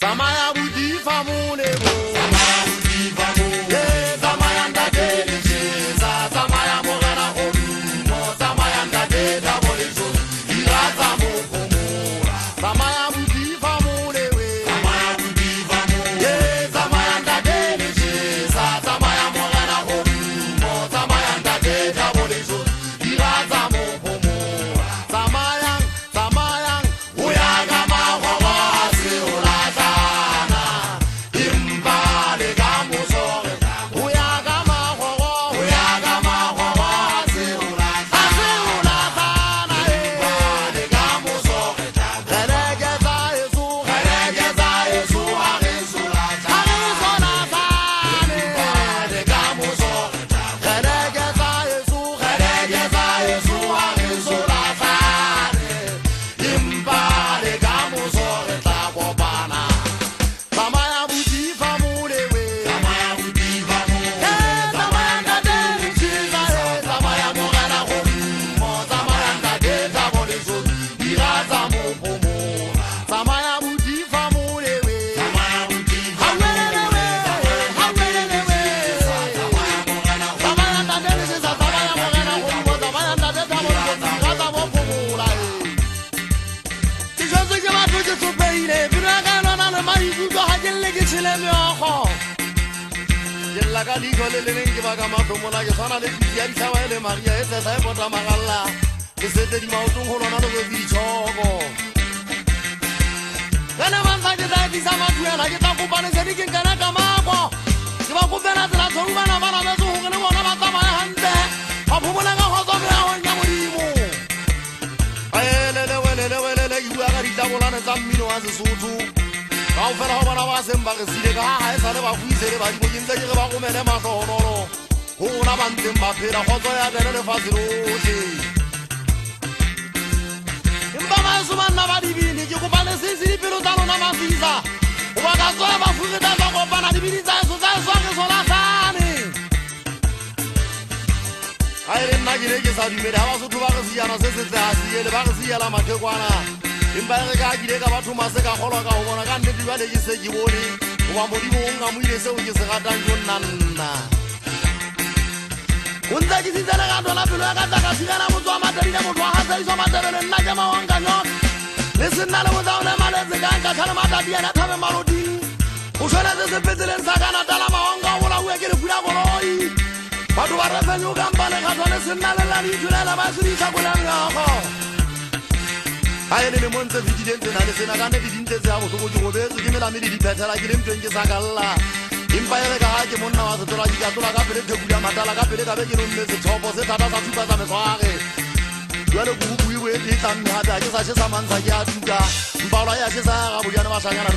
Samaya budi famune bo. Samaya budi famune. Samaya ndade licheza. Samaya mogana omo. Samaya ndade dabolizo. Iraza mokomora. Samaya budi famune we. Samaya budi famune. Samaya ndade licheza. Samaya mogana omo. Samaya ndade dabolizo. Iraza mokomora. Samaya, Samaya. Uyaga mahwa se ulazana. Imbale gamusore. Uyaga mahwa se ulazana. Imbale gamusore. Geregeza Yesu, arizulazana. Imbale gamusore. Geregeza Yesu, arizulazana. Imbale gamusore tabobana. Samaya budi famune we. Samaya budi famune. Samaya ndade lichiza. Samaya mogana omo. Samaya ndade dabolizo. Iraza mokomora. Samaya budi famune we. Samaya budi famune we. Hawelele we. Samaya ndade lichiza. Samaya mogana omo. Samaya ndade dabolizo. Iraza mokomora. Jésus qui m'a tout dit tout pays, puis la gagne dans le maïs, tout a dit les qui se lèvent encore. Il la gagne dans les lignes qui va comme un peu la gueule, les filles, ça va les marier, c'est ça pour ta marala. Et c'était du mauton, on a le bichogo. La demande ça que ça dit ça m'a tué, la gueule pour pas les aider qui gagne comme un bon. Tu vas couper la tête, on va la maison, on va la maison, on va la Volana Zamino as a Sutu. How far over our Sembakasi, I said about we said about you in the Woman and Mato. Who want them back here? What I had a facility. In Bamasuman Navadi, you go balance the Pilotano Namasiza. What has gone about food that of Banadibiza, so that's what is all I didn't like it. I made a house of Bagaziana, says the Bagaziala Matequana. Imbarega girega batho maseka kholo ka bona ka nnete jwa le ke se ke bone wa modimo o nga moile se o ke se ratang jo nna o ntse ke tsela ga dona pelo ya ka tsaka tsana motho wa matadi le motho wa ga tsaiso matadi le nna ke mawanga nyo le sena le motho le maletse ka nka tlhale matadi ya thabe maloding o shona se se petseleng sa kana tala mawanga o la o ke re pula koloi batho ba re fenyo ka mbale ga tsone sena le la di tshela ba se di tsakolang yago I am in months of vigilance and I said, I can't be interested. I was going to go there to give me a minute better. I give him 20 Sagala. Empire Gagamona was a Toraga, Matala, the top of the Tata Supazamare. You are a good we wait and had a Saman Sayatuga, Balaya Cesar, Abuyana Sagana,